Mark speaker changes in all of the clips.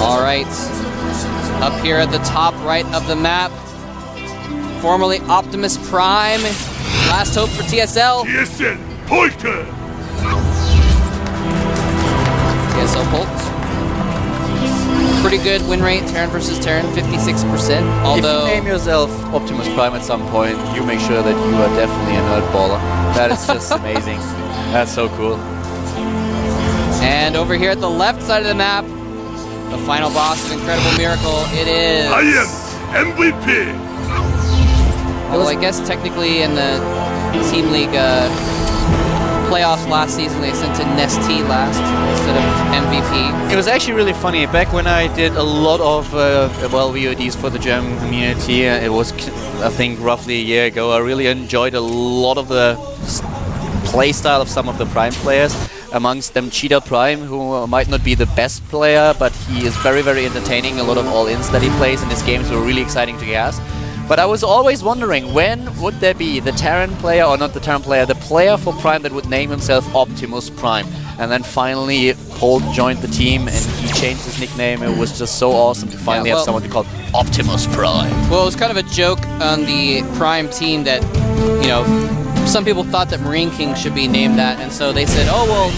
Speaker 1: All right. Up here at the top right of the map, formerly Optimus Prime. Last hope for TSL.
Speaker 2: TSL, Polter!
Speaker 1: TSL Polt. Pretty good win rate, Terran versus Terran, 56%. Although,
Speaker 3: if you name yourself Optimus Prime at some point, you make sure that you are definitely a nerdballer. That is just amazing. That's so cool.
Speaker 1: And over here at the left side of the map, the final boss of Incredible Miracle, it is...
Speaker 2: I am MVP!
Speaker 1: Well, I guess technically in the Team League playoffs last season, they sent in Nestea last instead of MVP.
Speaker 3: It was actually really funny. Back when I did a lot of VODs for the German community, it was, I think, roughly a year ago, I really enjoyed a lot of the playstyle of some of the Prime players. Amongst them Cheetah Prime, who might not be the best player, but he is very, very entertaining. A lot of all-ins that he plays in his games were really exciting to gas. But I was always wondering, when would there be the Terran player, or not the Terran player, the player for Prime that would name himself Optimus Prime? And then finally, Polt joined the team and he changed his nickname. It was just so awesome to finally have someone to call Optimus Prime.
Speaker 1: Well, it was kind of a joke on the Prime team that, you know, some people thought that Marine King should be named that, and so they said, oh, well,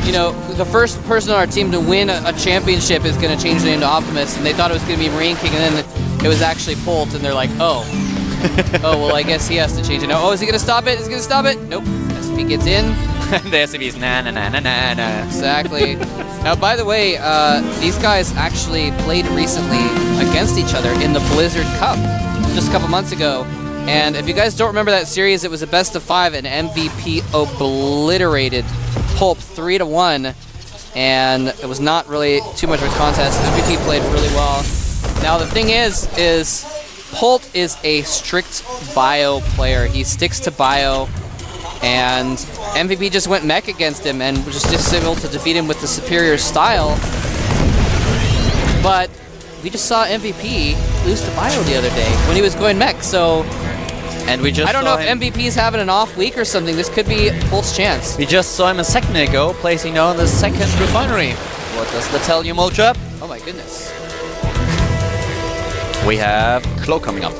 Speaker 1: you know, the first person on our team to win a championship is going to change the name to Optimus, and they thought it was going to be Marine King, and then it was actually Polt, and they're like, oh. Oh, well, I guess he has to change it now. Oh, is he going to stop it? Is he going to stop it? Nope. SCP gets in.
Speaker 3: The SCP is na-na-na-na-na-na.
Speaker 1: Exactly. Now, by the way, these guys actually played recently against each other in the Blizzard Cup just a couple months ago. And if you guys don't remember that series, it was a best of 5, and MVP obliterated Pulp 3-1, and it was not really too much of a contest. MVP played really well. Now the thing is Pult is a strict bio player. He sticks to bio, and MVP just went mech against him and was just able to defeat him with the superior style. But we just saw MVP lose to bio the other day when he was going mech, so...
Speaker 3: And we just
Speaker 1: I don't know if MVP's having an off week or something. This could be Pult's chance.
Speaker 3: We just saw him a second ago, placing down the second refinery. What does that tell you, Moltrap?
Speaker 1: Oh my goodness.
Speaker 3: We have Cloak coming up.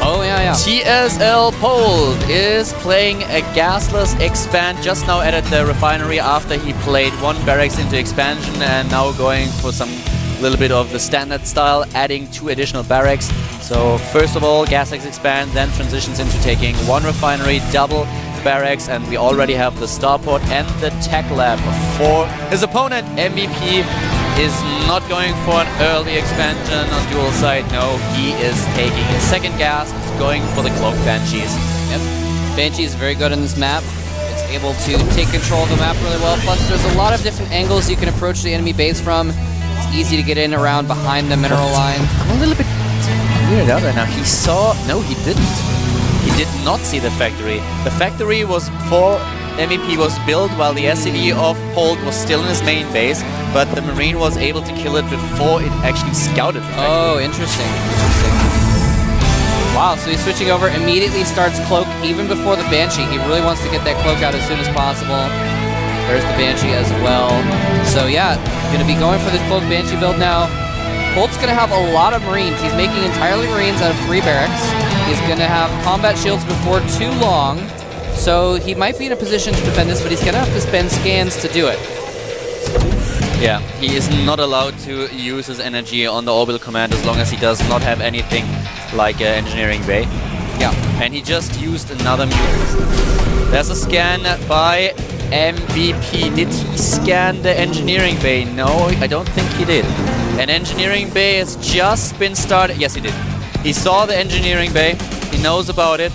Speaker 1: Oh, yeah.
Speaker 3: TSL Polt is playing a gasless expand, just now added the refinery after he played one barracks into expansion, and now going for some little bit of the standard style, adding 2 additional barracks. So first of all, Gasex expand, then transitions into taking 1 refinery, double barracks, and we already have the starport and the tech lab for his opponent. MVP is not going for an early expansion on dual side. No, he is taking his second gas, going for the Cloak Banshees.
Speaker 1: Yep, Banshee is very good on this map. It's able to take control of the map really well. Plus, there's a lot of different angles you can approach the enemy base from. It's easy to get in around behind the mineral line.
Speaker 3: I'm a little bit weird out right now. He saw... No, he didn't. He did not see the factory. The factory was for MVP was built while the SCV of Polt was still in his main base, but the Marine was able to kill it before it actually scouted the factory.
Speaker 1: Oh, interesting. Wow, so he's switching over, immediately starts Cloak even before the Banshee. He really wants to get that Cloak out as soon as possible. There's the Banshee as well. So yeah, going to be going for this Cloak Banshee build now. Polt's going to have a lot of Marines. He's making entirely Marines out of 3 barracks. He's going to have combat shields before too long. So he might be in a position to defend this, but he's going to have to spend scans to do it.
Speaker 3: Yeah, he is not allowed to use his energy on the orbital command as long as he does not have anything like engineering bay.
Speaker 1: Yeah.
Speaker 3: And he just used another mutant. There's a scan by MVP. Did he scan the engineering bay? No, I don't think he did. An engineering bay has just been started. Yes, he did. He saw the engineering bay. He knows about it.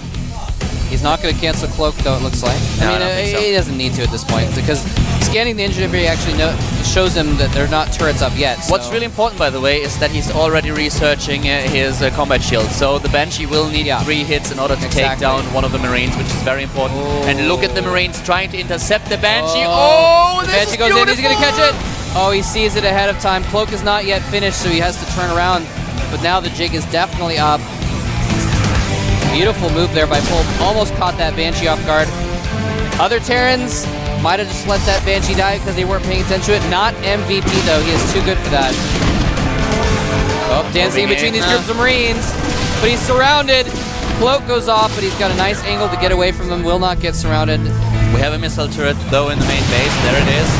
Speaker 1: He's not going to cancel Cloak, though, it looks like.
Speaker 3: No,
Speaker 1: I mean,
Speaker 3: I don't think so.
Speaker 1: He doesn't need to at this point, because scanning the engineering bay actually shows him that they're not turrets up yet. So.
Speaker 3: What's really important, by the way, is that he's already researching his combat shield. So the Banshee will need 3 hits in order to take down one of the Marines, which is very important. Oh. And look at the Marines trying to intercept the Banshee. Oh,
Speaker 1: the Banshee goes in, he's going to catch it. Oh, he sees it ahead of time. Cloak is not yet finished, so he has to turn around. But now the jig is definitely up. Beautiful move there by Polt. Almost caught that Banshee off guard. Other Terrans Might have just let that Banshee die because they weren't paying attention to it. Not MVP though, he is too good for that. Oh, dancing in between these groups of Marines, but he's surrounded. Cloak goes off, but he's got a nice angle to get away from them. Will not get surrounded.
Speaker 3: We have a missile turret though in the main base. There it is.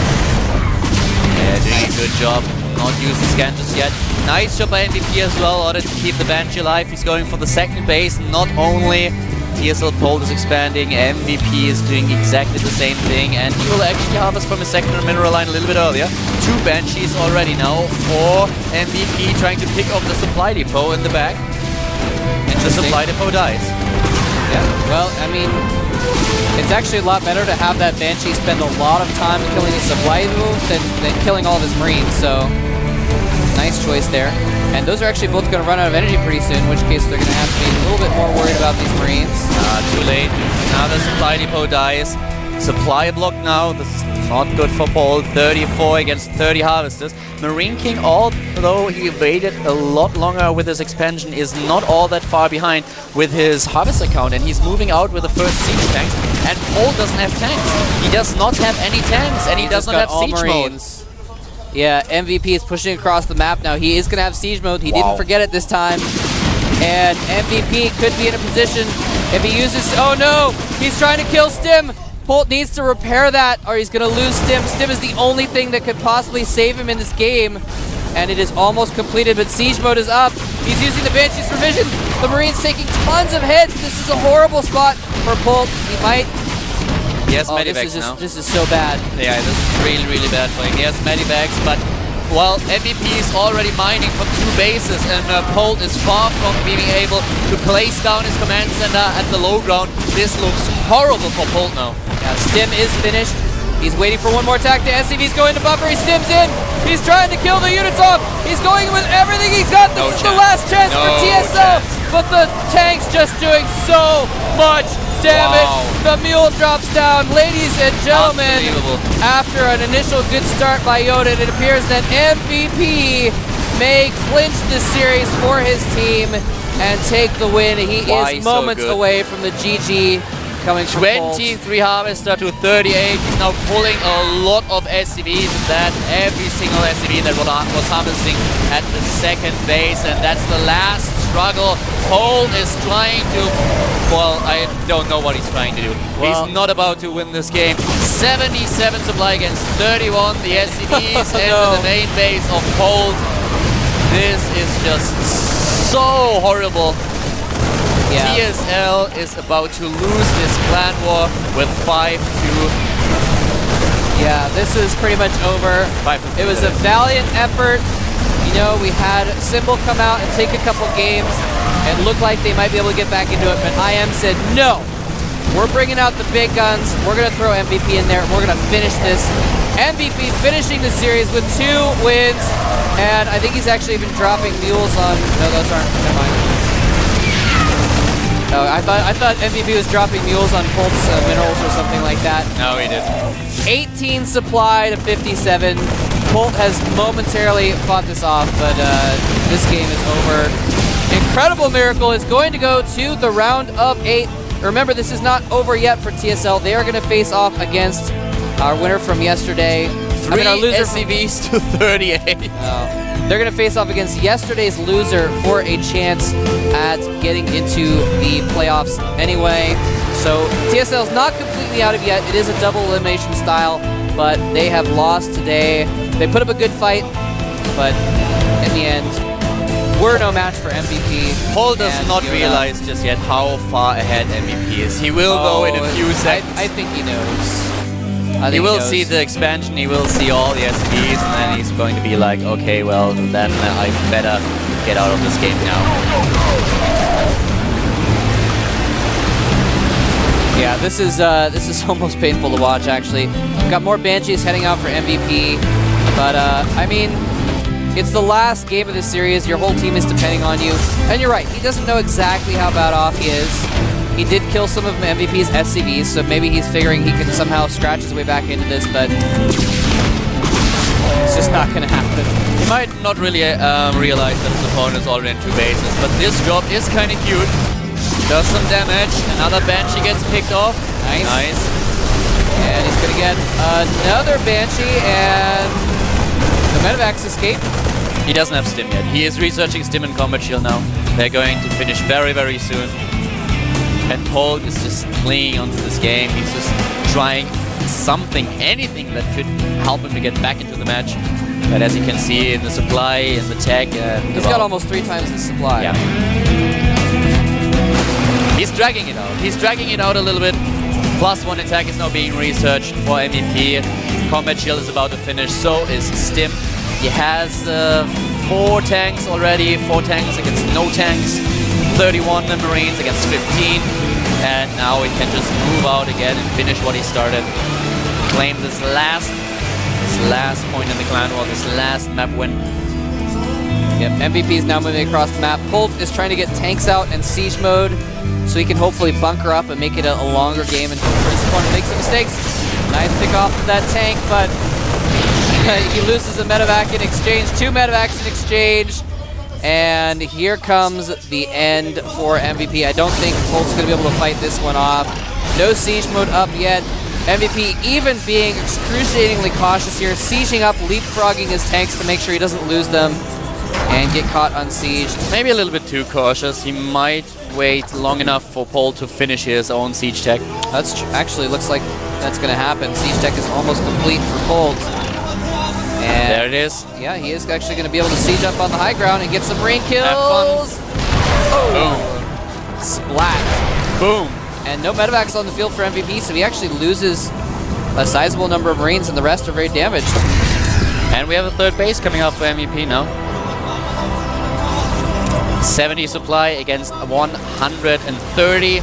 Speaker 3: Yeah, doing a good job. Not using scan just yet. Nice job by MVP as well, order to keep the Banshee alive. He's going for the second base. Not only TSL Pole is expanding, MVP is doing exactly the same thing, and he will actually harvest from his secondary mineral line a little bit earlier. 2 Banshees already now for MVP, trying to pick off the supply depot in the back. And the supply depot dies.
Speaker 1: Yeah, well, I mean, it's actually a lot better to have that Banshee spend a lot of time killing a supply depot than killing all of his Marines, so nice choice there. And those are actually both going to run out of energy pretty soon, in which case they're going to have to be a little bit more worried about these Marines.
Speaker 3: Too late. Now the supply depot dies. Supply block now. This is not good for Paul. 34 against 30 harvesters. Marine King, although he waited a lot longer with his expansion, is not all that far behind with his harvester count, and he's moving out with the first siege tanks. And Paul doesn't have tanks. He does not have any tanks, and he does not have siege mode.
Speaker 1: Yeah, MVP is pushing across the map now. He is going to have siege mode. He didn't forget it this time. And MVP could be in a position if he uses... Oh no! He's trying to kill Stim! Bolt needs to repair that or he's going to lose Stim. Stim is the only thing that could possibly save him in this game. And it is almost completed, but siege mode is up. He's using the Banshees for vision. The Marine's taking tons of hits. This is a horrible spot for Bolt. He might...
Speaker 3: He has medivacs now.
Speaker 1: This is so bad.
Speaker 3: Yeah, this is really, really bad for him. He has medivacs, but, well, MVP is already mining from 2 bases, and Polt is far from being able to place down his command center at the low ground. This looks horrible for Polt now.
Speaker 1: Yeah, Stim is finished. He's waiting for one more attack to SCV's going to buffer. He Stims in. He's trying to kill the units off. He's going with everything he's got. This is the last chance for TSL. But the tank's just doing so much damage. The mule drops down. Ladies and gentlemen, after an initial good start by Yoda, it appears that MVP may clinch this series for his team and take the win. He is moments away from the GG. Coming from
Speaker 3: 23 harvester to 38. He's now pulling a lot of SCVs, and that every single SCV that was harvesting at the second base, and that's the last struggle. Cole is trying to, well, I don't know what he's trying to do. Well, he's not about to win this game. 77 supply against 31. The SCVs into the main base of Cole. This is just so horrible. Yeah. TSL is about to lose this clan war with 5-2.
Speaker 1: Yeah, this is pretty much over. It was a valiant effort. You know, we had Symbol come out and take a couple games. It looked like they might be able to get back into it, but IM said, no, we're bringing out the big guns. We're going to throw MVP in there, and we're going to finish this. MVP finishing the series with 2 wins, and I think he's actually been dropping mules on... No, those aren't. Never mind. Oh, I thought MVP was dropping mules on Colt's minerals or something like that.
Speaker 3: No, he didn't.
Speaker 1: 18 supply to 57. Colt has momentarily fought this off, but this game is over. Incredible Miracle is going to go to the round of 8. Remember, this is not over yet for TSL. They are going to face off against our winner from yesterday. Our loser
Speaker 3: SCVs to 38.
Speaker 1: They're going to face off against yesterday's loser for a chance at getting into the playoffs anyway. So TSL is not completely out of yet. It is a double elimination style, but they have lost today. They put up a good fight, but in the end, we're no match for MVP.
Speaker 3: Paul does not realize just yet how far ahead MVP is. He will know in a few seconds.
Speaker 1: I think he knows.
Speaker 3: He will see the expansion, he will see all the SCVs, and then he's going to be like, okay, well, then I better get out of this game now.
Speaker 1: Yeah, this is almost painful to watch, actually. We've got more Banshees heading out for MVP, but, I mean, it's the last game of this series. Your whole team is depending on you. And you're right, he doesn't know exactly how bad off he is. He did kill some of MVP's SCVs, so maybe he's figuring he can somehow scratch his way back into this, but it's just not going to happen.
Speaker 3: He might not really realize that his opponent is already in 2 bases, but this drop is kind of cute. Does some damage. Another Banshee gets picked off.
Speaker 1: Nice. And he's going to get another Banshee, and the Medivacs escape.
Speaker 3: He doesn't have stim yet. He is researching stim and combat shield now. They're going to finish very, very soon. And Polk is just clinging onto this game. He's just trying something, anything that could help him to get back into the match. But as you can see in the supply, in the tech,
Speaker 1: he's got almost 3 times the supply.
Speaker 3: Yeah. He's dragging it out. He's dragging it out a little bit. +1 attack is now being researched for MVP. Combat shield is about to finish. So is stim. He has 4 tanks already. 4 tanks against no tanks. 31 Marines against 15. And now he can just move out again and finish what he started. Claim this last point in the clan war, this last map win.
Speaker 1: Yep, MVP is now moving across the map. Polt is trying to get tanks out in siege mode so he can hopefully bunker up and make it a longer game and for his opponent to make some mistakes. Nice pick off of that tank, but he loses a medevac in exchange. 2 medevacs in exchange. And here comes the end for MVP. I don't think Polt's going to be able to fight this one off. No siege mode up yet. MVP even being excruciatingly cautious here, sieging up, leapfrogging his tanks to make sure he doesn't lose them and get caught unsieged.
Speaker 3: Maybe a little bit too cautious. He might wait long enough for Polt to finish his own siege tech.
Speaker 1: That's actually looks like that's going to happen. Siege tech is almost complete for Polt. And
Speaker 3: there it is.
Speaker 1: Yeah, he is actually going to be able to siege up on the high ground and get some Marine kills.
Speaker 3: Have fun.
Speaker 1: Oh.
Speaker 3: Boom.
Speaker 1: Splat.
Speaker 3: Boom.
Speaker 1: And no medevacs on the field for MVP, so he actually loses a sizable number of Marines, and the rest are very damaged.
Speaker 3: And we have a 3rd base coming up for MVP now. 70 supply against 130.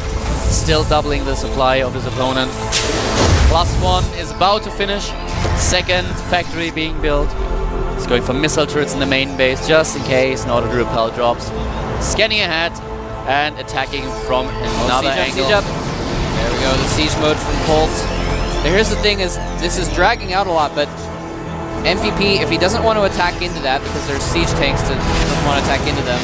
Speaker 3: Still doubling the supply of his opponent. +1 is about to finish. 2nd factory being built. He's going for missile turrets in the main base, just in case, in order to repel drops. Scanning ahead and attacking from another angle.
Speaker 1: Siege up. There we go, the siege mode from Polt. Here's the thing is, this is dragging out a lot, but MVP, if he doesn't want to attack into that, because there's siege tanks that doesn't want to attack into them,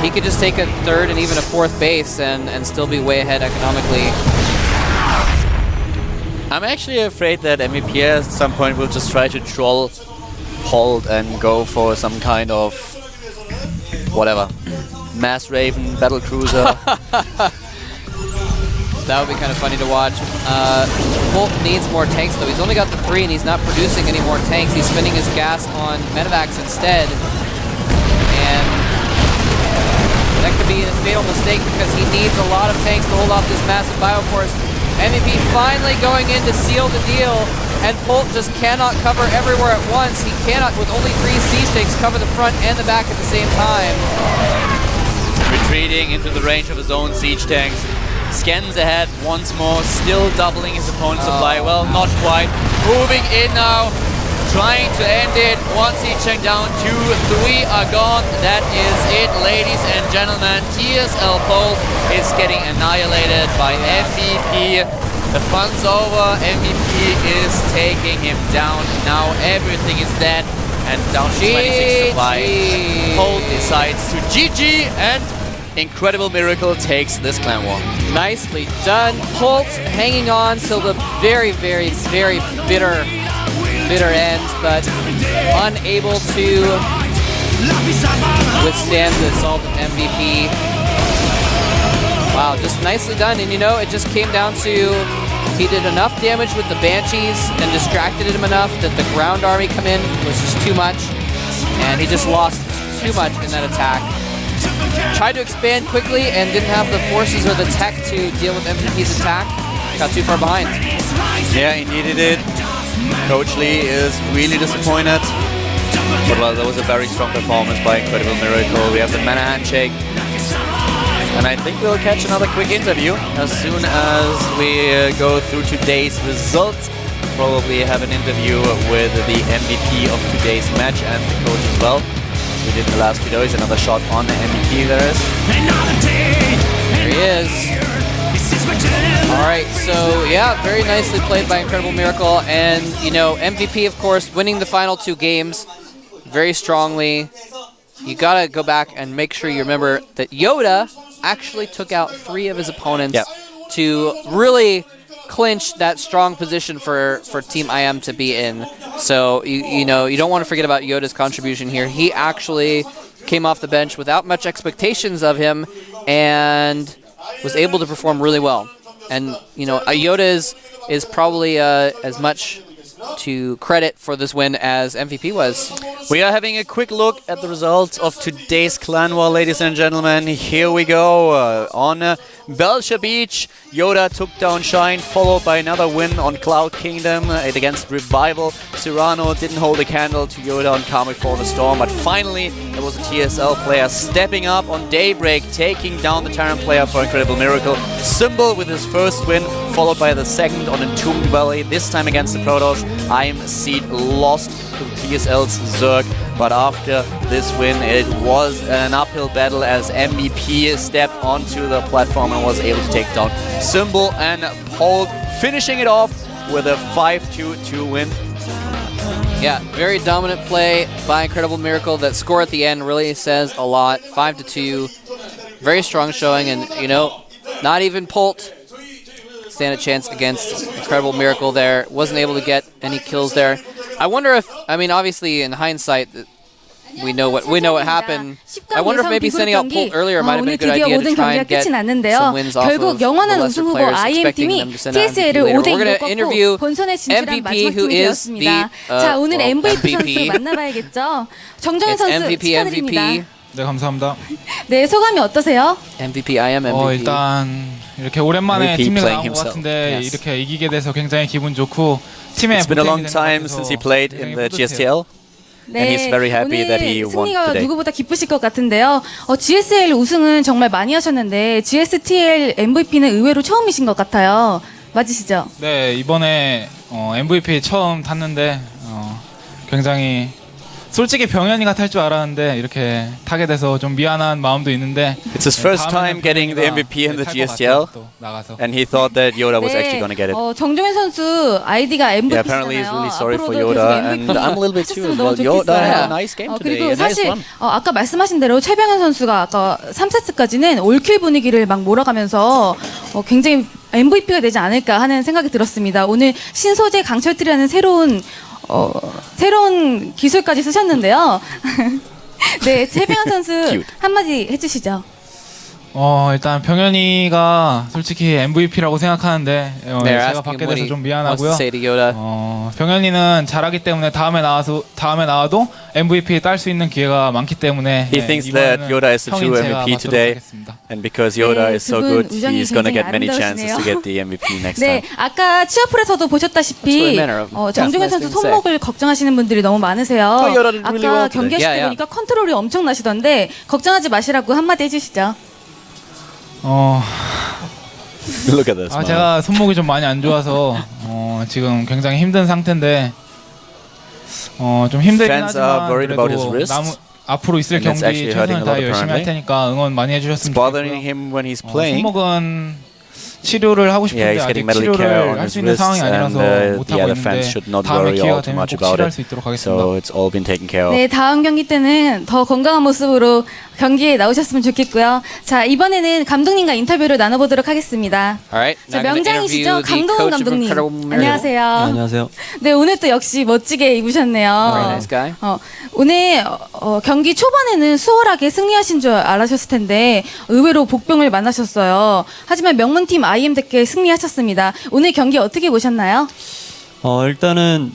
Speaker 1: he could just take a 3rd and even a 4th base and still be way ahead economically.
Speaker 3: I'm actually afraid that MVP at some point will just try to troll Polt and go for some kind of whatever. Mass Raven, Battle Cruiser.
Speaker 1: That would be kind of funny to watch. Polt needs more tanks though. He's only got the 3 and he's not producing any more tanks. He's spending his gas on medevacs instead. And that could be a fatal mistake because he needs a lot of tanks to hold off this massive bioforce. MVP finally going in to seal the deal, and Polt just cannot cover everywhere at once. He cannot, with only 3 siege tanks, cover the front and the back at the same time.
Speaker 3: Retreating into the range of his own siege tanks. Scans ahead once more, still doubling his opponent's supply. Well, not quite. Moving in now, trying to end it. 1 siege tank down, 2, 3 are gone. That is it, ladies and gentlemen. TSL Polt is getting annihilated by MVP. The fun's over. MVP is taking him down. Now everything is dead and down to 26 supply. Polt decides to GG, and incredible miracle takes this clan war.
Speaker 1: Nicely done. Polt hanging on till the very, very, very bitter end, but unable to withstand the assault of MVP. Wow, just nicely done. And you know, it just came down to he did enough damage with the Banshees and distracted him enough that the ground army come in was just too much, and he just lost too much in that attack. Tried to expand quickly and didn't have the forces or the tech to deal with MVP's attack. Got too far behind.
Speaker 3: Yeah, he needed it. Coach Lee is really disappointed. But well, that was a very strong performance by Incredible Miracle. We have the mana handshake. And I think we'll catch another quick interview as soon as we go through today's results. Probably have an interview with the MVP of today's match and the coach as well. As we did in the last video. Is another shot on the MVP there is.
Speaker 1: There he is. Alright, so yeah, very nicely played by Incredible Miracle, and you know, MVP of course winning the final 2 games very strongly. You gotta go back and make sure you remember that Yoda actually took out 3 of his opponents to really clinch that strong position for Team IM to be in. So you know, you don't want to forget about Yoda's contribution here. He actually came off the bench without much expectations of him and was able to perform really well. And you know, Yoda is probably as much to credit for this win as MVP was.
Speaker 3: We are having a quick look at the results of today's Clan War, ladies and gentlemen. Here we go. On Belcher Beach, Yoda took down Shine, followed by another win on Cloud Kingdom against Revival. Cyrano didn't hold a candle to Yoda on Karmic Fall the Storm, but finally there was a TSL player stepping up on Daybreak, taking down the Terran player for Incredible Miracle. Symbol with his first win, followed by the second on Entombed Valley, this time against the Protoss. IM Seed lost to TSL's Zerg, but after this win it was an uphill battle as MVP stepped onto the platform and was able to take down Symbol and Polk, finishing it off with a 5-2-2 win.
Speaker 1: Yeah, very dominant play by Incredible Miracle. That score at the end really says a lot. 5-2, very strong showing, and you know, not even Polt stand a chance against Incredible Miracle there. Wasn't able to get any kills there. I wonder if, I mean, obviously in hindsight, we know what happened. I wonder if maybe sending out Polt earlier might have been a good idea to try and get some wins off of the lesser players, expecting them to send out MVP later. We're going to interview MVP, who is the MVP. It's MVP.
Speaker 4: 네, 감사합니다.
Speaker 5: 네, 소감이 어떠세요?
Speaker 1: MVP, I am MVP.
Speaker 4: 일단 이렇게 오랜만에
Speaker 3: MVP
Speaker 4: 팀에
Speaker 3: playing
Speaker 4: 나온 것
Speaker 3: himself.
Speaker 4: 같은데
Speaker 3: Yes.
Speaker 4: 이렇게 이기게 돼서 굉장히 기분 좋고 팀에
Speaker 3: It's been a long
Speaker 4: 보탬이 되는 것
Speaker 3: time
Speaker 4: 같아서
Speaker 3: since he played in the
Speaker 4: 굉장히
Speaker 3: GSTL. And he's very happy that he won
Speaker 5: 승리가
Speaker 3: today.
Speaker 5: 누구보다 기쁘실 것 같은데요. GSL 우승은 정말 많이 하셨는데 GSTL MVP는 의외로 처음이신 것 같아요. 맞으시죠?
Speaker 4: 네, 이번에 MVP 처음 탔는데 굉장히 솔직히 병현이가 탈 줄 알았는데 이렇게 타게 돼서 좀 미안한 마음도 있는데
Speaker 3: It's his first time getting the MVP in the GSTL, and he thought that Yoda was actually going to get it.
Speaker 5: 정종현 선수 아이디가
Speaker 3: Yeah,
Speaker 5: MVP잖아요.
Speaker 3: apparently he's really sorry for Yoda, and I'm a little bit too as well. Yoda had a nice game today,
Speaker 5: 그리고
Speaker 3: a nice
Speaker 5: 사실
Speaker 3: one.
Speaker 5: 아까 말씀하신 대로 최병현 선수가 아까 3세트까지는 올킬 분위기를 막 몰아가면서 굉장히 MVP가 되지 않을까 하는 생각이 들었습니다. 오늘 신소재 강철틀이라는 새로운 기술까지 쓰셨는데요. 네, 최병현 선수 한마디 해주시죠.
Speaker 4: 일단 병현이가 솔직히 MVP라고 생각하는데 제가 받게 돼서 좀 미안하고요. 병현이는 잘하기 때문에 다음에 나와도 MVP 딸 수 있는 기회가 많기 때문에
Speaker 3: He thinks that Yoda is the true MVP today, and because Yoda is so good, he's going to get many chances to get the MVP next
Speaker 5: 네,
Speaker 3: time.
Speaker 5: 아까 취업풀에서도 보셨다시피 정종현 선수 손목을 걱정하시는 분들이 너무 많으세요. 아까 경기하실 때 보니까 컨트롤이 엄청나시던데 걱정하지 마시라고 한마디 해주시죠.
Speaker 3: Look at this.
Speaker 4: 제가 손목이 좀 많이 안 좋아서 지금 굉장히 힘든 상태인데 좀 힘들긴
Speaker 3: Fans are
Speaker 4: 하지만
Speaker 3: worried about his
Speaker 4: 그래도
Speaker 3: wrists,
Speaker 4: 앞으로 있을
Speaker 3: and that's
Speaker 4: 경기
Speaker 3: actually hurting
Speaker 4: 최선을
Speaker 3: a lot
Speaker 4: 다해 열심히 할
Speaker 3: apparently.
Speaker 4: 테니까 응원 많이 해주셨으면
Speaker 3: It's bothering
Speaker 4: 좋겠고요.
Speaker 3: him when he's playing.
Speaker 4: 손목은 치료를 하고 싶은데
Speaker 3: he's
Speaker 4: 아직
Speaker 3: getting medical care
Speaker 4: 치료를
Speaker 3: on
Speaker 4: 할
Speaker 3: his
Speaker 4: 수 있는 상황이
Speaker 3: wrists,
Speaker 4: 아니라서
Speaker 3: and
Speaker 4: 못
Speaker 3: the
Speaker 4: 하고
Speaker 3: other fans
Speaker 4: 있는데
Speaker 3: should not
Speaker 4: 다음에
Speaker 3: worry
Speaker 4: 기회가
Speaker 3: all too
Speaker 4: 되면
Speaker 3: much
Speaker 4: 꼭
Speaker 3: about
Speaker 4: 치료할
Speaker 3: it.
Speaker 4: 수 있도록 하겠습니다.
Speaker 3: So it's all been taken care of.
Speaker 5: 네, 다음 경기 때는 더 건강한 모습으로 경기에 나오셨으면 좋겠고요. 자, 이번에는 감독님과 인터뷰를 나눠보도록 하겠습니다.
Speaker 1: Alright,
Speaker 5: 자,
Speaker 1: now I'm gonna
Speaker 5: 명장이시죠?
Speaker 1: interview the
Speaker 5: 강동원
Speaker 1: coach of
Speaker 5: 감독님.
Speaker 1: Incredible Miracle.
Speaker 5: 안녕하세요.
Speaker 6: 안녕하세요.
Speaker 5: 네, 오늘 또 역시 멋지게 입으셨네요.
Speaker 1: Very nice guy.
Speaker 5: 오늘 경기 초반에는 수월하게 승리하신 줄 알았을 텐데 의외로 복병을 만나셨어요. 하지만 명문팀 IM답게 승리하셨습니다. 오늘 경기 어떻게 보셨나요?
Speaker 6: 일단은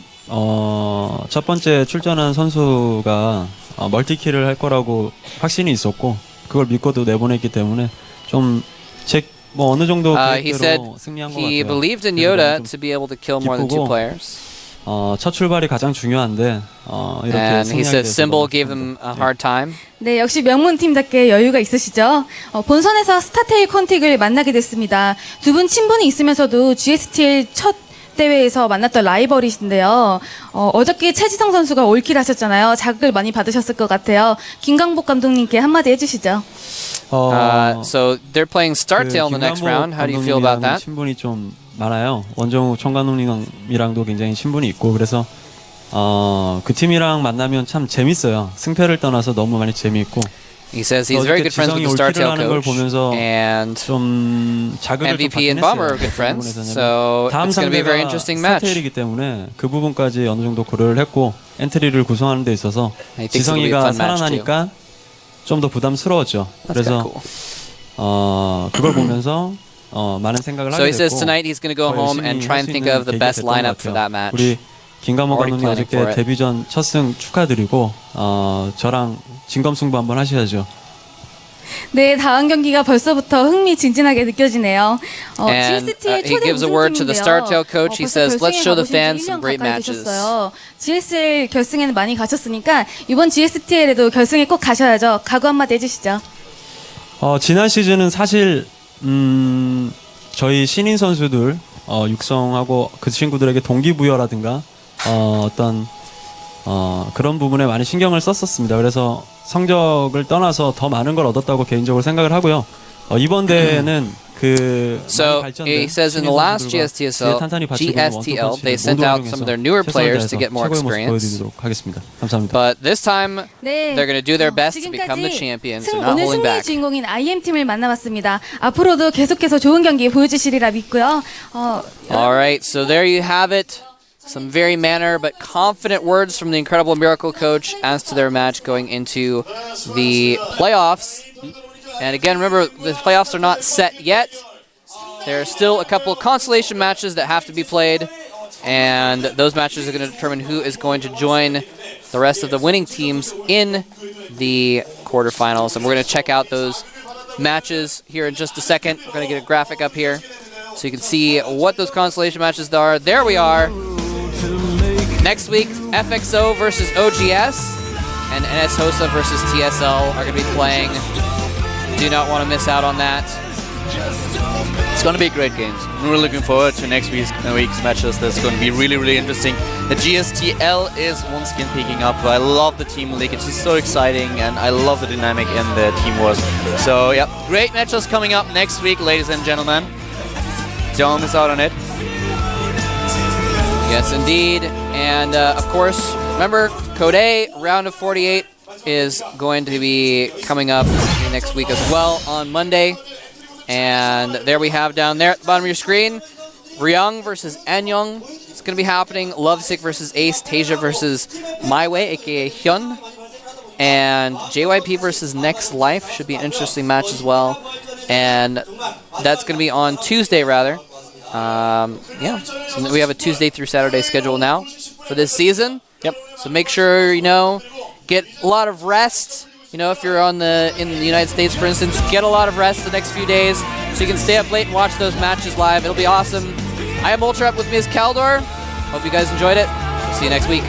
Speaker 6: 첫 번째 출전한 선수가 멀티킬을 할 거라고 확신이 있었고 그걸 믿고도 내보냈기 때문에 좀 뭐 어느 정도
Speaker 1: He said
Speaker 6: 계획대로 승리한 것
Speaker 1: he
Speaker 6: 같아요.
Speaker 1: believed in
Speaker 6: 그래서
Speaker 1: Yoda
Speaker 6: 좀
Speaker 1: to be able to kill more than two
Speaker 6: 기쁘고,
Speaker 1: players.
Speaker 6: 첫 출발이 가장 중요한데 이렇게
Speaker 1: And he
Speaker 6: 승리하게
Speaker 1: said
Speaker 6: 돼서
Speaker 1: Symbol
Speaker 6: 너무
Speaker 1: gave them
Speaker 6: 기쁩니다.
Speaker 1: a hard time.
Speaker 5: 네, 역시 명문팀답게 여유가 있으시죠? 본선에서 스타테일 콘틱을 만나게 됐습니다. 두 분 친분이 있으면서도 GSTL 첫 대회에서 만났던 라이벌이신데요. 어저께 최지성 선수가 올킬 하셨잖아요. 자극을 많이 받으셨을 것 같아요. 김강복 감독님께 한마디 해주시죠.
Speaker 1: So they're playing StarTale in the next round. How do you feel about that?
Speaker 6: 친분이 좀 많아요. 원정우 총감독님이랑도 굉장히 친분이 있고 그래서 그 팀이랑 만나면 참 재밌어요. 승패를 떠나서 너무 많이 재미있고
Speaker 1: He says he's very good friends with the StarTale coach, and
Speaker 6: 좀 자극을 좀
Speaker 1: MVP and
Speaker 6: 받긴
Speaker 1: Bomber are
Speaker 6: 했어요.
Speaker 1: good friends. So it's going to be a very interesting match.
Speaker 6: 스타테일이기 때문에 그 부분까지 어느 정도 고려를 했고 엔트리를 구성하는 데 있어서
Speaker 1: I think it'll be a
Speaker 6: 지성이가
Speaker 1: fun match too.
Speaker 6: 살아나니까 좀 더 부담스러웠죠.
Speaker 1: That's
Speaker 6: 그래서
Speaker 1: kinda cool.
Speaker 6: 그걸 보면서 많은 생각을
Speaker 1: So
Speaker 6: 하게
Speaker 1: he says
Speaker 6: 됐고
Speaker 1: tonight he's going to go home and try and think of the best lineup for that match.
Speaker 6: 우리 김감호
Speaker 1: Already
Speaker 6: 감독님
Speaker 1: planning for
Speaker 6: 어저께
Speaker 1: it.
Speaker 6: 데뷔전 첫 승 축하드리고 저랑 진검승부 한번 하셔야죠.
Speaker 5: 네, 다음 경기가 벌써부터 흥미진진하게 느껴지네요.
Speaker 1: And
Speaker 5: GSTL
Speaker 1: he gives a word to the StarTale coach. He says, "Let's show the fans some great matches."
Speaker 5: GSL 결승에는 많이 가셨으니까 이번 GSTL에도 결승에 꼭 가셔야죠. 각오 한마디 해주시죠.
Speaker 6: 지난 시즌은 사실 저희 신인 선수들 육성하고 그 친구들에게 동기부여라든가 어떤 그런 부분에 많이 신경을 썼었습니다. 그래서 성적을 떠나서 더 많은 걸 얻었다고 개인적으로 생각을 하고요. 이번 대회는
Speaker 1: So he says in the last GSTL, they sent out some of their newer players to get more experience. But this time, they're going to do their best to become the champions. They're not
Speaker 5: 오늘
Speaker 1: holding
Speaker 5: 승리의
Speaker 1: back.
Speaker 5: 주인공인 IM팀을 만나봤습니다. 앞으로도 계속해서 좋은 경기 보여주시리라 믿고요.
Speaker 1: All right, so there you have it. Some very manner but confident words from the incredible Miracle coach as to their match going into the playoffs. And again, remember, the playoffs are not set yet. There are still a couple of consolation matches that have to be played, and those matches are going to determine who is going to join the rest of the winning teams in the quarterfinals. And we're going to check out those matches here in just a second. We're going to get a graphic up here so you can see what those consolation matches are. There we are. Next week, FXO versus OGS, and NS Hosa versus TSL are going to be playing. Do not want to miss out on that.
Speaker 3: It's going to be great games. I'm really looking forward to next week's matches. That's going to be really, really interesting. The GSTL is once again picking up. I love the team league. It's just so exciting, and I love the dynamic in the team wars. So, yeah, great matches coming up next week, ladies and gentlemen. Don't miss out on it.
Speaker 1: Yes, indeed. And, of course, remember, Code A, round of 48, is going to be coming up next week as well on Monday. And there we have down there at the bottom of your screen, Ryung versus Anyong. It's going to be happening. Lovesick versus Ace. Tasia versus My Way, aka Hyun. And JYP versus Next Life should be an interesting match as well. And that's going to be on Tuesday, rather. Yeah, so we have a Tuesday through Saturday schedule now for this season.
Speaker 3: Yep.
Speaker 1: So make sure, get a lot of rest. If you're in the United States, for instance, get a lot of rest the next few days so you can stay up late and watch those matches live. It'll be awesome. I am Ultra, with me is Kaldor. Hope you guys enjoyed it. See you next week.